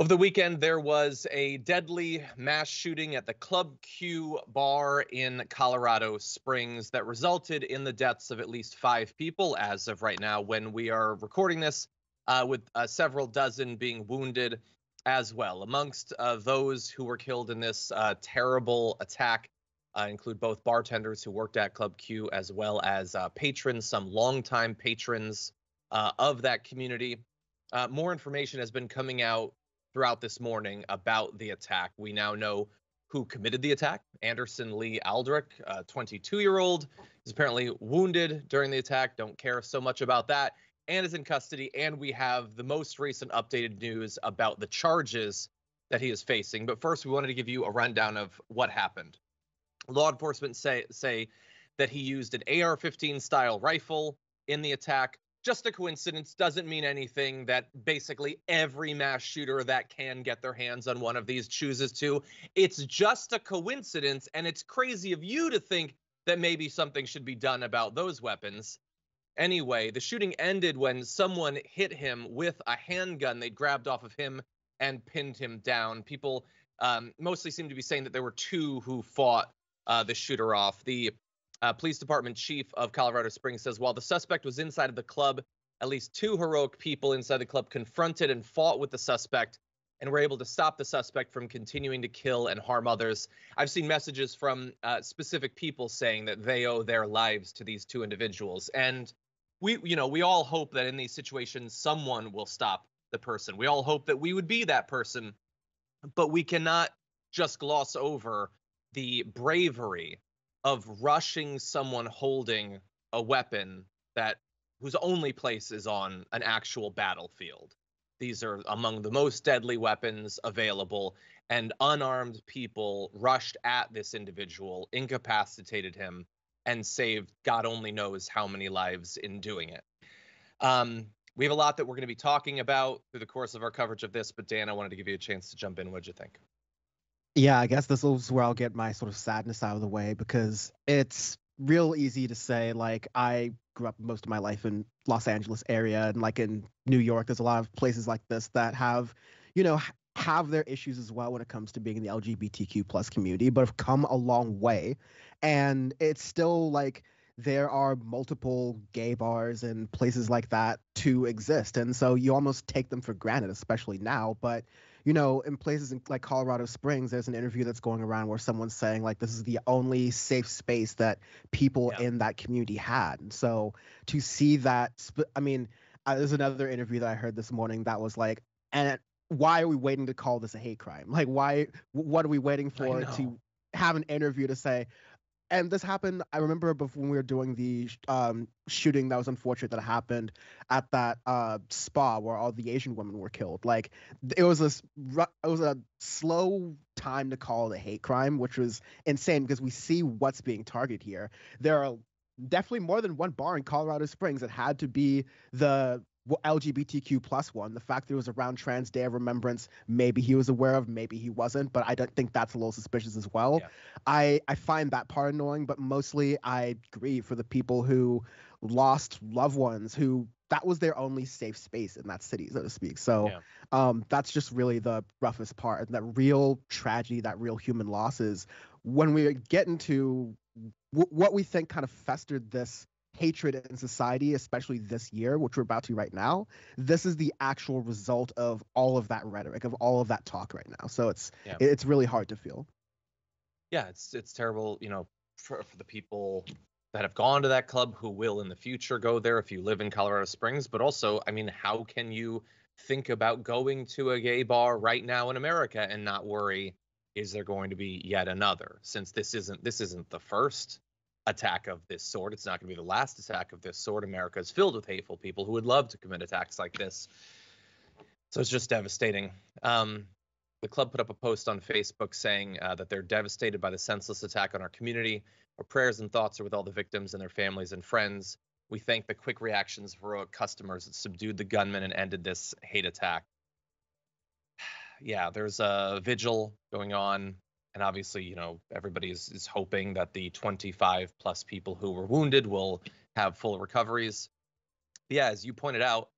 Over the weekend, there was a deadly mass shooting at the Club Q bar in Colorado Springs that resulted in the deaths of at least 5 people as of right now when we are recording this, with several dozen being wounded as well. Amongst those who were killed in this terrible attack include both bartenders who worked at Club Q as well as patrons, some longtime patrons of that community. More information has been coming out throughout this morning about the attack. We now know who committed the attack. Anderson Lee Aldrich, a 22-year-old, is apparently wounded during the attack. Don't care so much about that, and is in custody. And we have the most recent updated news about the charges that he is facing. But first, we wanted to give you a rundown of what happened. Law enforcement say that he used an AR-15 style rifle in the attack. Just a coincidence, doesn't mean anything that basically every mass shooter that can get their hands on one of these chooses to. It's just a coincidence, and it's crazy of you to think that maybe something should be done about those weapons. Anyway, the shooting ended when someone hit him with a handgun they grabbed off of him and pinned him down. People mostly seem to be saying that there were 2 who fought the shooter off. The police department chief of Colorado Springs says while the suspect was inside of the club, at least 2 heroic people inside the club confronted and fought with the suspect and were able to stop the suspect from continuing to kill and harm others. I've seen messages from specific people saying that they owe their lives to these 2 individuals. And we all hope that in these situations, someone will stop the person. We all hope that we would be that person, but we cannot just gloss over the bravery of rushing someone holding a weapon whose only place is on an actual battlefield. These are among the most deadly weapons available, and unarmed people rushed at this individual, incapacitated him, and saved God only knows how many lives in doing it. We have a lot that we're going to be talking about through the course of our coverage of this, but Dan, I wanted to give you a chance to jump in. What'd you think? Yeah, I guess this is where I'll get my sort of sadness out of the way, because it's real easy to say, like, I grew up most of my life in Los Angeles area, and like in New York, there's a lot of places like this that have, have their issues as well when it comes to being in the LGBTQ plus community, but have come a long way. And it's still like there are multiple gay bars and places like that to exist. And so you almost take them for granted, especially now. But in places like Colorado Springs, there's an interview that's going around where someone's saying like this is the only safe space that people in that community had. And so to see that, there's another interview that I heard this morning that was like, and why are we waiting to call this a hate crime? Like, what are we waiting for to have an interview to say? And this happened, I remember before when we were doing the shooting that was unfortunate that happened at that spa where all the Asian women were killed. Like, it was a slow time to call it a hate crime, which was insane because we see what's being targeted here. There are definitely more than one bar in Colorado Springs that had to be the LGBTQ plus one. The fact that it was around Trans Day of Remembrance, maybe he was aware of, maybe he wasn't, but I don't think that's a little suspicious as well. Yeah. I find that part annoying, but mostly I grieve for the people who lost loved ones who that was their only safe space in that city, so to speak. So that's just really the roughest part. And that real tragedy, that real human loss is when we get into what we think kind of festered this hatred in society, especially this year, which we're about to right now. This is the actual result of all of that rhetoric, of all of that talk right now. So it's really hard to feel. Yeah, it's terrible, for the people that have gone to that club, who will in the future go there if you live in Colorado Springs. But also, how can you think about going to a gay bar right now in America and not worry, is there going to be yet another? Since this isn't the first attack of this sort, it's not going to be the last attack of this sort. America is filled with hateful people who would love to commit attacks like this. So it's just devastating. The club put up a post on Facebook saying that they're devastated by the senseless attack on our community. Our prayers and thoughts are with all the victims and their families and friends. We thank the quick reactions of heroic customers that subdued the gunman and ended this hate attack. Yeah, there's a vigil going on. And obviously, everybody is hoping that the 25 plus people who were wounded will have full recoveries. But yeah, as you pointed out,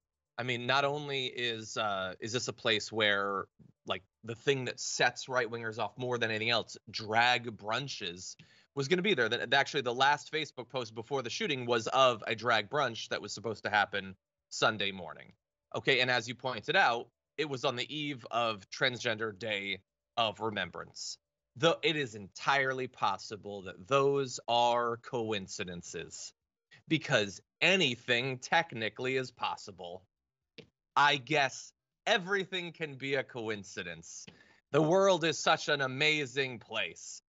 not only is this a place where like the thing that sets right-wingers off more than anything else, drag brunches, was going to be there. That actually the last Facebook post before the shooting was of a drag brunch that was supposed to happen Sunday morning. Okay, and as you pointed out, it was on the eve of Transgender Day of Remembrance. Though it is entirely possible that those are coincidences, because anything technically is possible. I guess everything can be a coincidence. The world is such an amazing place.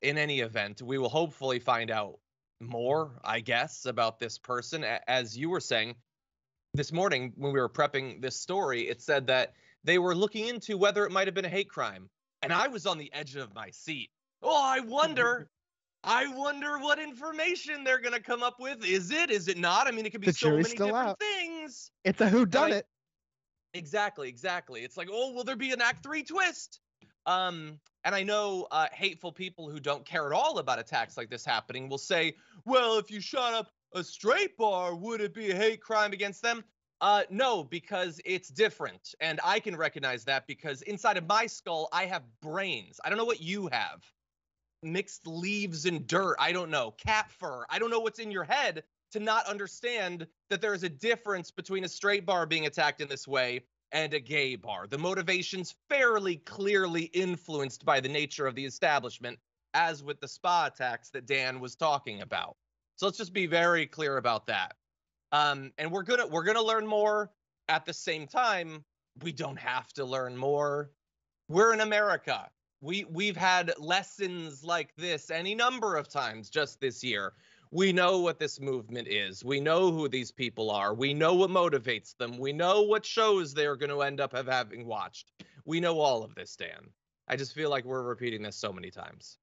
In any event, we will hopefully find out more, I guess, about this person. As you were saying this morning when we were prepping this story, it said that they were looking into whether it might have been a hate crime. And I was on the edge of my seat. Oh, I wonder what information they're going to come up with. Is it not? I mean, it could be so many different things. It's a whodunit. Exactly. It's like, oh, will there be an Act 3 twist? And I know hateful people who don't care at all about attacks like this happening will say, well, if you shot up a straight bar, would it be a hate crime against them? No, because it's different. And I can recognize that because inside of my skull, I have brains. I don't know what you have. Mixed leaves and dirt. I don't know. Cat fur. I don't know what's in your head to not understand that there is a difference between a straight bar being attacked in this way and a gay bar. The motivation's fairly clearly influenced by the nature of the establishment, as with the spa attacks that Dan was talking about. So let's just be very clear about that. And we're gonna learn more. At the same time, we don't have to learn more. We're in America. We've had lessons like this any number of times just this year. We know what this movement is. We know who these people are. We know what motivates them. We know what shows they're going to end up having watched. We know all of this, Dan. I just feel like we're repeating this so many times.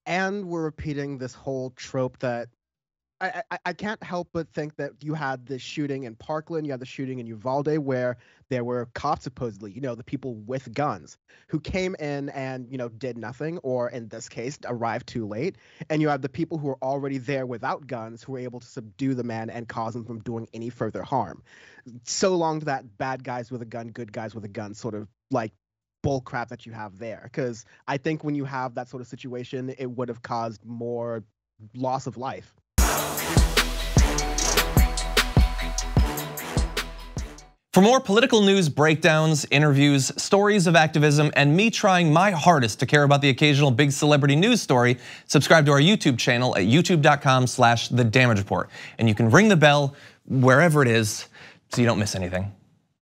And we're repeating this whole trope that I can't help but think that you had the shooting in Parkland, you had the shooting in Uvalde, where there were cops supposedly, the people with guns who came in and, did nothing, or in this case, arrived too late. And you have the people who are already there without guns who were able to subdue the man and cause him from doing any further harm. So long to that bad guys with a gun, good guys with a gun sort of like bull crap that you have there. Because I think when you have that sort of situation, it would have caused more loss of life. For more political news breakdowns, interviews, stories of activism, and me trying my hardest to care about the occasional big celebrity news story, subscribe to our YouTube channel at youtube.com/The Damage Report. And you can ring the bell wherever it is so you don't miss anything.